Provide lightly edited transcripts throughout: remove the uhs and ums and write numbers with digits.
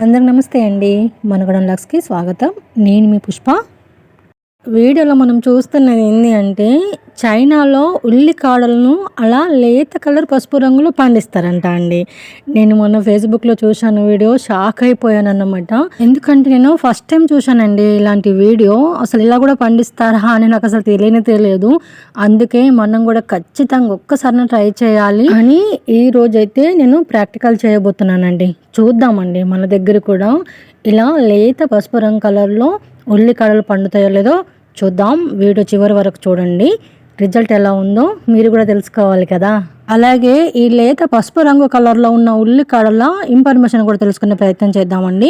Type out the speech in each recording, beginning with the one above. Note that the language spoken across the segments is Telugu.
అందరికి నమస్తే అండి. మనగడం లక్స్‌కి స్వాగతం. నేను మీ పుష్ప. వీడియోలో మనం చూస్తున్నది ఏంది అంటే చైనాలో ఉల్లి కాడలను అలా లేత కలర్ పసుపు రంగులో పండిస్తారంట అండి. నేను మొన్న ఫేస్బుక్లో చూశాను వీడియో, షాక్ అయిపోయాను అన్నమాట. ఎందుకంటే నేను ఫస్ట్ టైం చూశానండి ఇలాంటి వీడియో. అసలు ఇలా కూడా పండిస్తారా అని నాకు అసలు తెలియదు. అందుకే మనం కూడా ఖచ్చితంగా ఒక్కసారి ట్రై చేయాలి అని ఈ రోజైతే నేను ప్రాక్టికల్ చేయబోతున్నానండి. చూద్దామండి మన దగ్గర కూడా ఇలా లేత పసుపు రంగు కలర్లో ఉల్లి కాడలు పండుతాయో లేదో చూద్దాం. వీడియో చివరి వరకు చూడండి. రిజల్ట్ ఎలా ఉందో మీరు కూడా తెలుసుకోవాలి కదా. అలాగే ఈ లేత పసుపు రంగు కలర్లో ఉన్న ఉల్లి కాడల ఇన్ఫర్మేషన్ కూడా తెలుసుకునే ప్రయత్నం చేద్దామండి.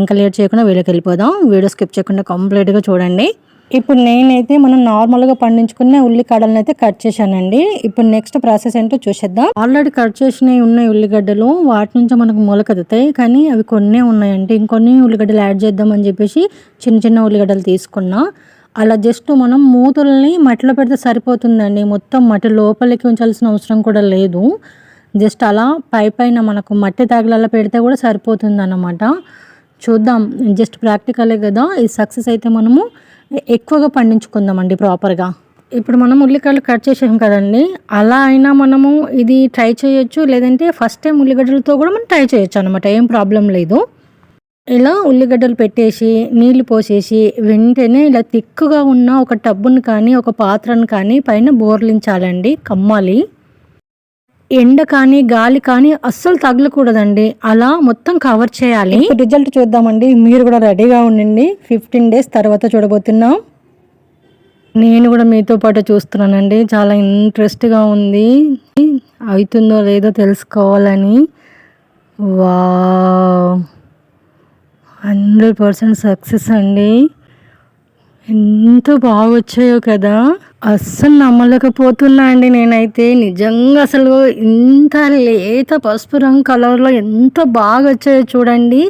ఇంకా లేట్ చేయకుండా వీడియోకి వెళ్ళిపోదాం. వీడియో స్కిప్ చేయకుండా కంప్లీట్గా చూడండి. ఇప్పుడు నేనైతే మనం నార్మల్గా పండించుకునే ఉల్లి కాడలను అయితే కట్ చేశానండి. ఇప్పుడు నెక్స్ట్ ప్రాసెస్ ఏంటో చూసేద్దాం. ఆల్రెడీ కట్ చేసినవి ఉన్నాయి ఉల్లిగడ్డలు, వాటి నుంచి మనకు మొలకెత్తుతాయి. కానీ అవి కొన్నే ఉన్నాయండి. ఇంకొన్ని ఉల్లిగడ్డలు యాడ్ చేద్దామని చెప్పేసి చిన్న ఉల్లిగడ్డలు తీసుకున్నా. అలా జస్ట్ మనం మూతుల్ని మట్టిలో పెడితే సరిపోతుందండి. మొత్తం మట్టి లోపలికి ఉంచాల్సిన అవసరం కూడా లేదు. జస్ట్ అలా పైన మనకు మట్టి తగిలేలా పెడితే కూడా సరిపోతుంది అన్నమాట. చూద్దాం, జస్ట్ ప్రాక్టికలే కదా. ఇది సక్సెస్ అయితే మనము ఎక్కువగా పండించుకుందామండి ప్రాపర్గా. ఇప్పుడు మనం ఉల్లిగడ్డలు కట్ చేసాం కదండి, అలా అయినా మనము ఇది ట్రై చేయొచ్చు. లేదంటే ఫస్ట్ టైం ఉల్లిగడ్డలతో కూడా మనం ట్రై చేయొచ్చు అనమాట. ఏం ప్రాబ్లం లేదు. ఇలా ఉల్లిగడ్డలు పెట్టేసి నీళ్లు పోసేసి వెంటనే ఇలా తిక్కుగా ఉన్న ఒక టబ్బును కానీ ఒక పాత్రను కానీ పైన బోర్లించాలండి, కమ్మాలి. ఎండ కానీ గాలి కానీ అస్సలు తగలకూడదండి. అలా మొత్తం కవర్ చేయాలి. రిజల్ట్ చూద్దామండి. మీరు కూడా రెడీగా ఉండండి. 15 days తర్వాత చూడబోతున్నాం. నేను కూడా మీతో పాటు చూస్తున్నానండి. చాలా ఇంట్రెస్ట్గా ఉంది. అవుతుందో లేదో తెలుసుకోవాలని. వావ్, 100% సక్సెస్ అండి. ఎంత బాగా వచ్చాయో కదా, అస్సలు నమ్మలేకపోతున్నా అండి నేనైతే. నిజంగా అసలు ఇంత లేత పసుపు రంగు కలర్లో ఎంత బాగా వచ్చాయో చూడండి.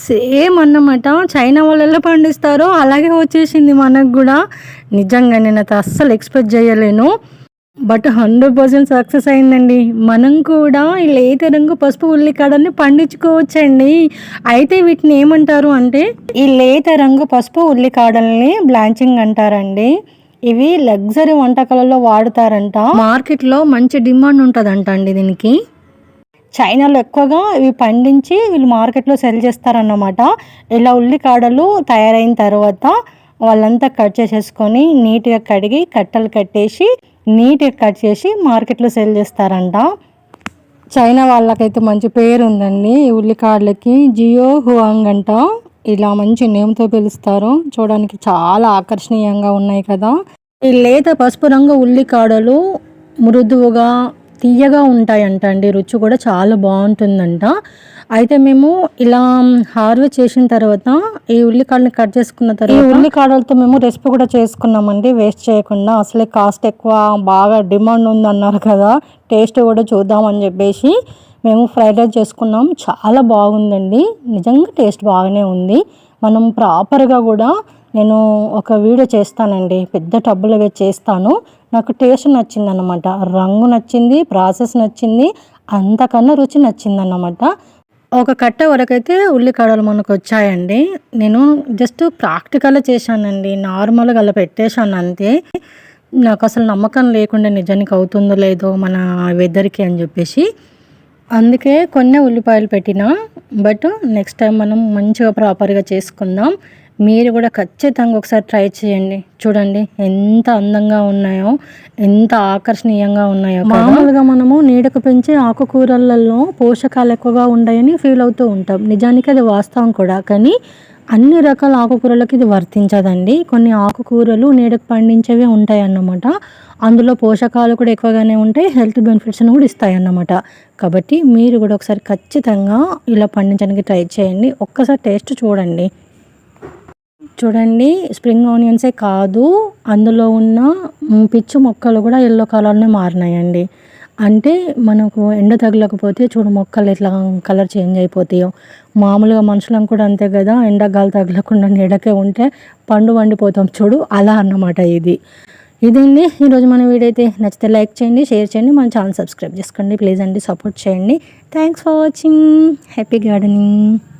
సేమ్ అన్నమాట చైనా వాళ్ళు ఎలా పండిస్తారో అలాగే వచ్చేసింది మనకు కూడా. నిజంగా నేనైతే అస్సలు ఎక్స్పెక్ట్ చేయలేను. బట్ 100% సక్సెస్ అయిందండి. మనం కూడా ఈ లేత రంగు పసుపు ఉల్లికాడల్ని పండించుకోవచ్చండి. అయితే వీటిని ఏమంటారు అంటే ఈ లేత రంగు పసుపు ఉల్లికాడల్ని బ్లాంచింగ్ అంటారండి. ఇవి లగ్జరీ వంటకాలలో వాడుతారంట. మార్కెట్లో మంచి డిమాండ్ ఉంటుందంట అండి దీనికి. చైనాలో ఎక్కువగా ఇవి పండించి వీళ్ళు మార్కెట్లో సెల్ చేస్తారన్నమాట. ఇలా ఉల్లికాడలు తయారైన తర్వాత వాళ్ళంతా కట్ చేసేసుకొని నీట్గా కడిగి కట్టలు కట్టేసి నీట్గా కట్ చేసి మార్కెట్లో సెల్ చేస్తారంట. చైనా వాళ్ళకైతే మంచి పేరు ఉందండి ఈ ఉల్లికాడలకి. జియో హువాంగ్ అంట. ఇలా మంచి నేమ్తో పిలుస్తారు. చూడడానికి చాలా ఆకర్షణీయంగా ఉన్నాయి కదా. ఈ లేత పసుపు రంగు ఉల్లికాడలు మృదువుగా తీయగా ఉంటాయంట అండి. రుచి కూడా చాలా బాగుంటుందంట. అయితే మేము ఇలా హార్వెస్ట్ చేసిన తర్వాత ఈ ఉల్లికాడని కట్ చేసుకున్న తర్వాత ఈ ఉల్లికాడలతో మేము రెసిపీ కూడా చేసుకున్నామండి, వేస్ట్ చేయకుండా. అసలే కాస్ట్ ఎక్కువ, బాగా డిమాండ్ ఉందన్నారు కదా, టేస్ట్ కూడా చూద్దామని చెప్పేసి మేము ఫ్రైడ్ రైస్ చేసుకున్నాం. చాలా బాగుందండి, నిజంగా టేస్ట్ బాగానే ఉంది. మనం ప్రాపర్గా కూడా నేను ఒక వీడియో చేస్తానండి, పెద్ద టబ్బులో వేసి చేస్తాను. నాకు టేస్ట్ నచ్చింది అన్నమాట, రంగు నచ్చింది, ప్రాసెస్ నచ్చింది, అంతకన్నా రుచి నచ్చింది అన్నమాట. ఒక కట్ట వరకైతే ఉల్లికాడలు మనకు వచ్చాయండి. నేను జస్ట్ ప్రాక్టికల్ చేశానండి, నార్మల్గా అలా పెట్టేశాను అంతే. నాకు అసలు నమ్మకం లేకుండా నిజానికి అవుతుందో లేదో మన వెదర్కి అని చెప్పేసి, అందుకే కొన్ని ఉల్లిపాయలు పెట్టినా. బట్ నెక్స్ట్ టైం మనం మంచిగా ప్రాపర్గా చేసుకుందాం. మీరు కూడా ఖచ్చితంగా ఒకసారి ట్రై చేయండి. చూడండి ఎంత అందంగా ఉన్నాయో, ఎంత ఆకర్షణీయంగా ఉన్నాయో. మామూలుగా మనము నీడకు పెంచే ఆకుకూరలలో పోషకాలు ఎక్కువగా ఉన్నాయని ఫీల్ అవుతూ ఉంటాం. నిజానికి అది వాస్తవం కూడా. కానీ అన్ని రకాల ఆకుకూరలకు ఇది వర్తించదండి. కొన్ని ఆకుకూరలు నీడకు పండించేవే ఉంటాయి అన్నమాట. అందులో పోషకాలు కూడా ఎక్కువగానే ఉంటాయి, హెల్త్ బెనిఫిట్స్ని కూడా ఇస్తాయి అన్నమాట. కాబట్టి మీరు కూడా ఒకసారి ఖచ్చితంగా ఇలా పండించడానికి ట్రై చేయండి. ఒక్కసారి టేస్ట్ చూడండి. చూడండి, స్ప్రింగ్ ఆనియన్సే కాదు, అందులో ఉన్న పిచ్చు మొక్కలు కూడా ఎల్లో కలర్నే మారినాయండి. అంటే మనకు ఎండ తగలకపోతే చూడు మొక్కలు ఎట్లా కలర్ చేంజ్ అయిపోతాయో. మామూలుగా మనుషులం కూడా అంతే కదా, ఎండ గాలి తగలకుండా నీడకే ఉంటే పండు వండిపోతాం చూడు, అలా అన్నమాట ఇది. ఇదండి ఈరోజు మన వీడియో. అయితే నచ్చితే లైక్ చేయండి, షేర్ చేయండి, మన ఛానల్ సబ్స్క్రైబ్ చేసుకోండి ప్లీజ్ అండి, సపోర్ట్ చేయండి. Thanks for watching. Happy gardening.